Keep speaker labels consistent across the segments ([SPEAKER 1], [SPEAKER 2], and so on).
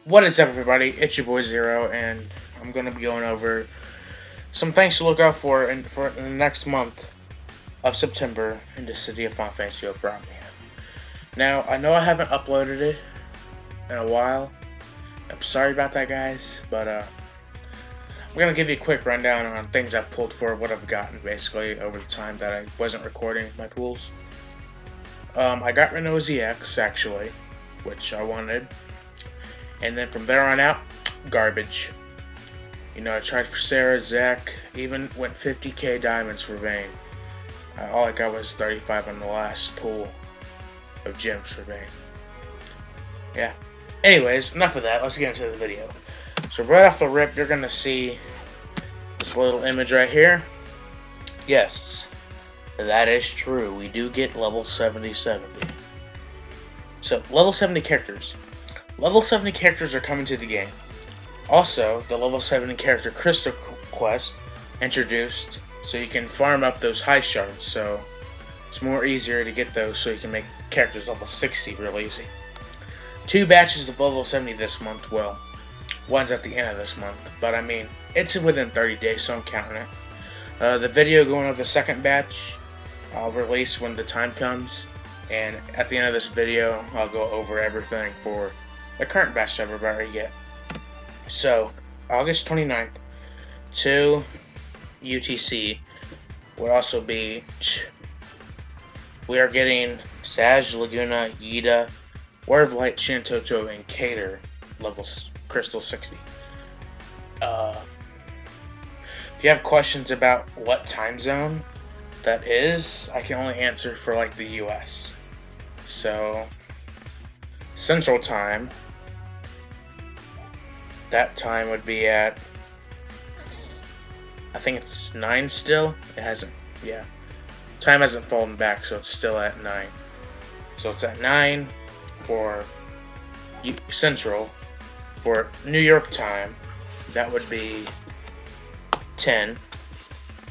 [SPEAKER 1] What is up, everybody? It's your boy Zero, and I'm going to be going over some things to look out for in the next month of September in the city of Final Fantasy Opera. Now, I know I haven't uploaded it in a while. I'm sorry about that, guys, but I'm going to give you a quick rundown on things I've pulled for, what I've gotten basically over the time that I wasn't recording my pulls. I got Renault ZX, actually, which I wanted. And then from there on out, garbage. You know, I tried for Sarah, Zach, even went 50k diamonds for Vayne. All I got was 35 on the last pool of gems for Vayne. Yeah. Anyways, enough of that. Let's get into the video. So right off the rip, you're going to see this little image right here. Yes, that is true. We do get level 70. So, level 70 characters. Level 70 characters are coming to the game. Also, the level 70 character crystal quest introduced, so you can farm up those high shards, so it's more easier to get those so you can make characters level 60 real easy. 2 batches of level 70 this month, well, one's at the end of this month, but I mean, it's within 30 days, so I'm counting it. The video going over the second batch, I'll release when the time comes, and at the end of this video, I'll go over everything for the current batch that we're about to get. So, August 29th to UTC would also be, we are getting Saj, Laguna, Yida, Word of Light, Shantoto, and Cater levels Crystal 60. If you have questions about what time zone that is, I can only answer for like the US. So, Central Time, that time would be at, I think it's 9 still. It hasn't, yeah. Time hasn't fallen back, so it's still at 9. So it's at 9 for Central. For New York time, that would be 10.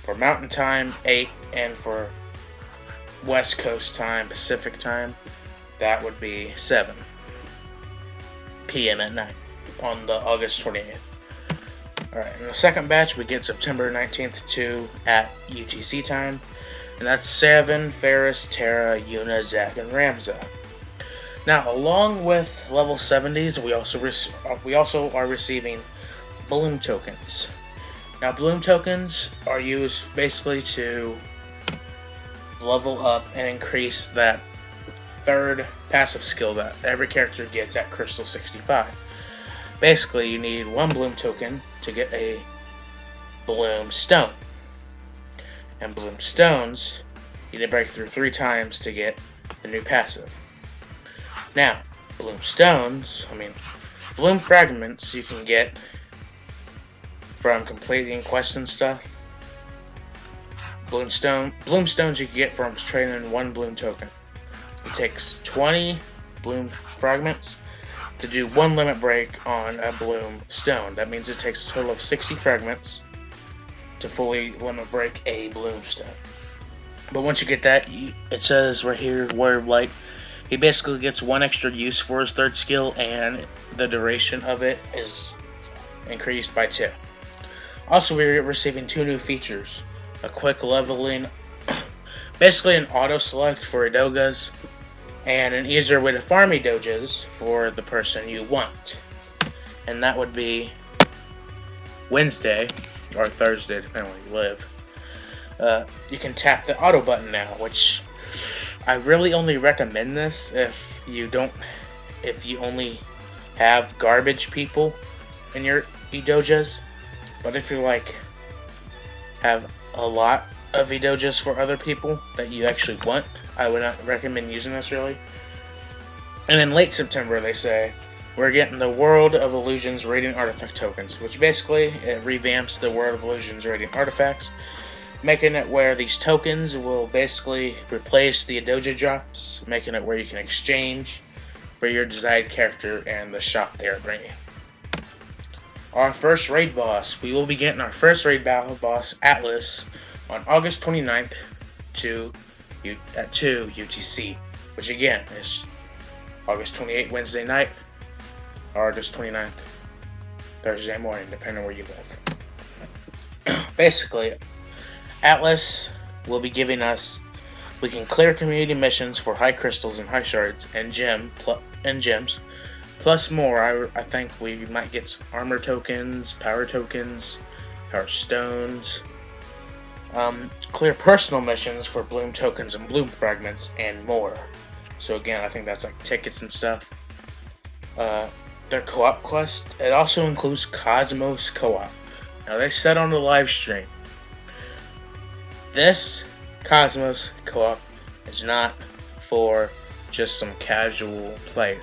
[SPEAKER 1] For Mountain Time, 8. And for West Coast time, Pacific time, that would be 7 p.m. at night on the August 28th. Alright, in the second batch, we get September 19th to at UTC time. And that's 7, Ferris, Terra, Yuna, Zack, and Ramza. Now, along with level 70s, we also are receiving Bloom tokens. Now, Bloom tokens are used basically to level up and increase that third passive skill that every character gets at Crystal 65. Basically, you need 1 Bloom token to get a Bloom Stone. And Bloom Stones, you need to break through 3 times to get the new passive. Now, Bloom Fragments you can get from completing quests and stuff. Bloom Stones you can get from trading 1 Bloom token. It takes 20 Bloom Fragments to do 1 limit break on a Bloom Stone. That means it takes a total of 60 fragments to fully limit break a Bloom Stone. But once you get that, it says right here, Word of Light, he basically gets 1 extra use for his third skill, and the duration of it is increased by 2. Also, we're receiving 2 new features. A quick leveling, basically an auto select for Idogas, and an easier way to farm Idogas for the person you want. And that would be Wednesday, or Thursday, depending on where you live. You can tap the auto button now, which I really only recommend this if you only have garbage people in your Idogas. But if you have a lot of Idogas for other people that you actually want, I would not recommend using this really. And in late September, they say, we're getting the World of Illusions Radiant Artifact tokens, which basically it revamps the World of Illusions Radiant Artifacts, making it where these tokens will basically replace the Idoga drops, making it where you can exchange for your desired character and the shop they are bringing. Our first raid boss. We will be getting our first raid battle boss, Atlas, on August 29th at 2 UTC, which again is August 28th, Wednesday night. August 29th, Thursday morning, depending on where you live. Basically, Atlas will be giving us, we can clear community missions for high crystals and high shards and gems, plus more. I think we might get some armor tokens, power stones, clear personal missions for bloom tokens and bloom fragments, and more. So again, I think that's like tickets and stuff. Their co-op quest, it also includes Cosmos co-op. Now they said on the live stream, this Cosmos co-op is not for just some casual player.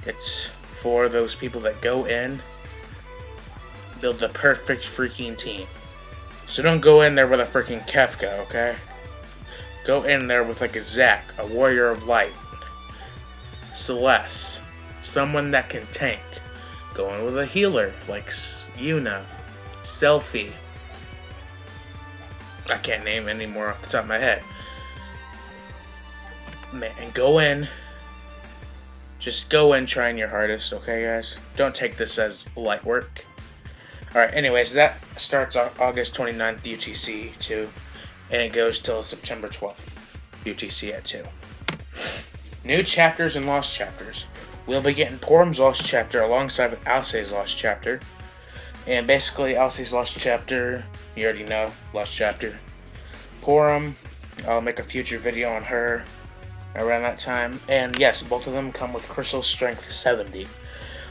[SPEAKER 1] It's for those people that go in, build the perfect freaking team. So don't go in there with a freaking Kefka, okay? Go in there with like a Zac, a Warrior of Light, Celeste, someone that can tank. Go in with a healer like Yuna, Selfie. I can't name any more off the top of my head. Man, and go in. Just go in trying your hardest, okay, guys? Don't take this as light work. Alright, anyways, that starts on August 29th UTC 2, and it goes till September 12th UTC at 2. New chapters and lost chapters. We'll be getting Porum's lost chapter alongside with Alcé's lost chapter. And basically, Alcé's lost chapter, you already know, lost chapter. Porum, I'll make a future video on her around that time. And yes, both of them come with Crystal Strength 70.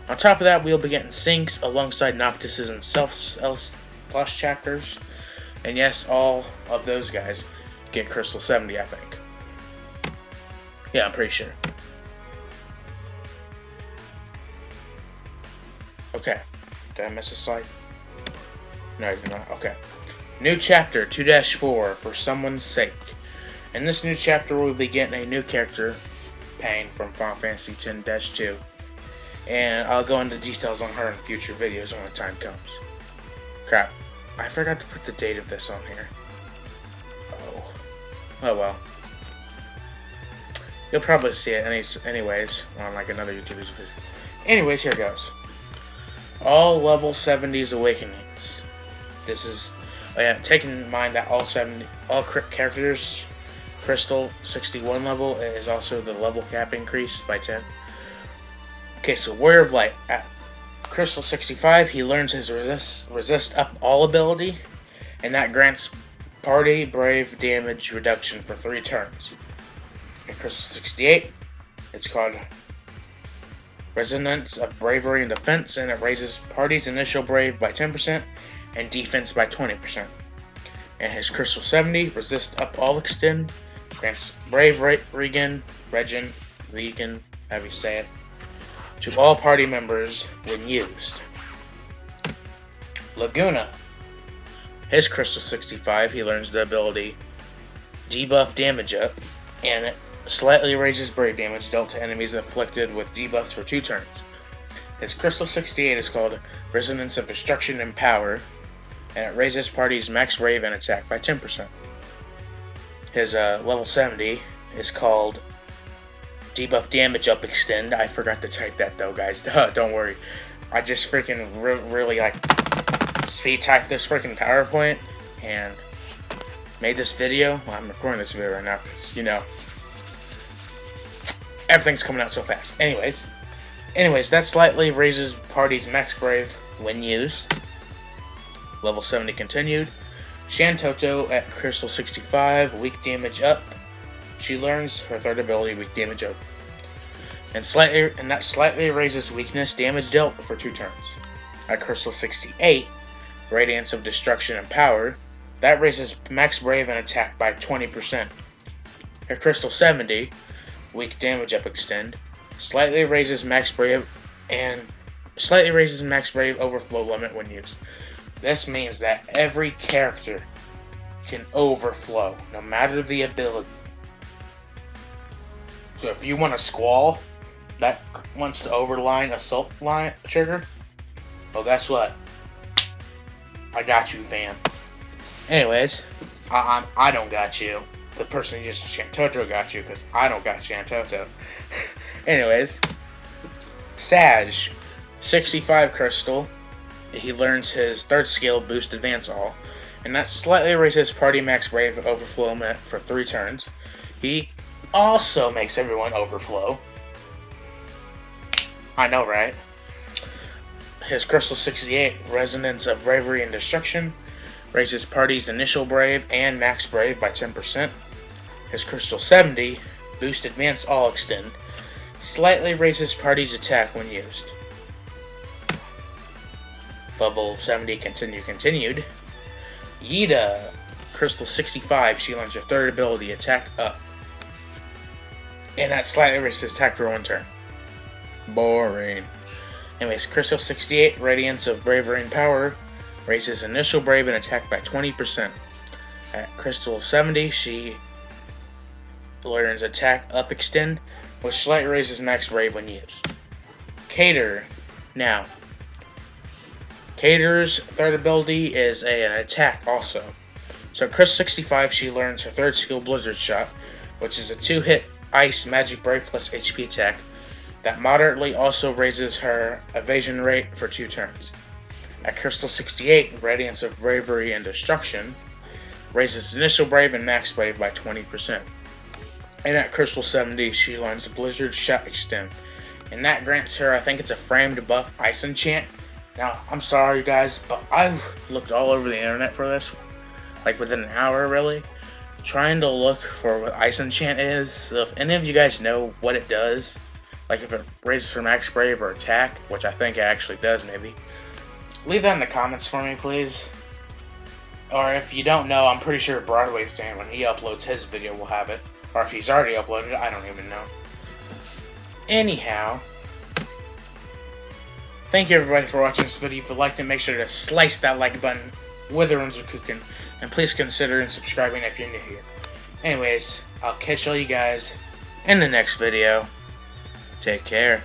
[SPEAKER 1] On top of that, we'll be getting Syncs alongside Noctis's and Self's lost chapters. And yes, all of those guys get Crystal 70, I think. Yeah, I'm pretty sure. Okay. Did I miss a slide? No, I did not. Okay. New chapter 2-4 for someone's sake. In this new chapter, we'll be getting a new character, Pain, from Final Fantasy X-2. And I'll go into details on her in future videos when the time comes. Crap. I forgot to put the date of this on here. Oh well. You'll probably see it anyways on like another YouTube video. Anyways, here goes. All level 70s awakenings. This is, taking in mind that all characters Crystal 61 level is also the level cap increased by 10. Okay, so Warrior of Light at Crystal 65, he learns his resist up all ability, and that grants party brave damage reduction for 3 turns. At Crystal 68, it's called Resonance of Bravery and Defense, and it raises party's initial brave by 10% and defense by 20%. And his Crystal 70, Resist Up All Extend, grants Brave Regen, however you say it, to all party members when used. Laguna, his Crystal 65, he learns the ability Debuff Damage Up, and it slightly raises brave damage dealt to enemies afflicted with debuffs for 2 turns. His Crystal 68 is called Resonance of Destruction and Power, and it raises party's max brave and attack by 10%. His level 70 is called Debuff Damage Up Extend. I forgot to type that though, guys. Don't worry. I just freaking really like speed typed this freaking PowerPoint and made this video. Well, I'm recording this video right now because, you know, everything's coming out so fast. Anyways, that slightly raises party's max brave when used. Level 70 continued. Shantoto at Crystal 65, weak damage up. She learns her third ability, weak damage up. And that slightly raises weakness damage dealt for 2 turns. At Crystal 68, Radiance of Destruction and Power, that raises max brave and attack by 20%. At Crystal 70, weak damage up extend, slightly raises max brave overflow limit when used. This means that every character can overflow, no matter the ability. So if you want a Squall that wants to overline Assault line trigger, well, guess what? I got you, fam. Anyways, I don't got you. The person who just Shantoto got you, because I don't got Shantoto. Anyways, Sag, 65 crystal. He learns his 3rd skill, Boost Advance All, and that slightly raises Party Max Brave Overflow for 3 turns. He also makes everyone overflow. I know, right? His Crystal 68, Resonance of Bravery and Destruction, raises Party's initial Brave and Max Brave by 10%. His Crystal 70, Boost Advance All Extend, slightly raises Party's attack when used. Level 70 continued. Yida, Crystal 65, she learns her 3rd ability, Attack Up. And that slightly raises attack for 1 turn. Boring. Anyways, Crystal 68, Radiance of Bravery and Power, raises initial Brave and attack by 20%. At Crystal 70, she learns Attack Up Extend, which slightly raises Max Brave when used. Cater. Now, Cater's 3rd ability is an attack also. So at Crystal 65, she learns her 3rd skill, Blizzard Shot, which is a 2-hit Ice Magic Brave plus HP attack that moderately also raises her evasion rate for 2 turns. At Crystal 68, Radiance of Bravery and Destruction raises initial Brave and Max Brave by 20%. And at Crystal 70, she learns Blizzard Shot Extend, and that grants her, I think it's a framed buff Ice Enchant. Now, I'm sorry guys, but I've looked all over the internet for this, like within an hour really, trying to look for what Ice Enchant is. So if any of you guys know what it does, like if it raises for Max Brave or attack, which I think it actually does maybe, leave that in the comments for me please. Or if you don't know, I'm pretty sure Broadway Stan, when he uploads his video, will have it. Or if he's already uploaded it, I don't even know. Anyhow, thank you everybody for watching this video. If you liked it, make sure to slice that like button with the runes are cooking. And please consider subscribing if you're new here. Anyways, I'll catch all you guys in the next video. Take care.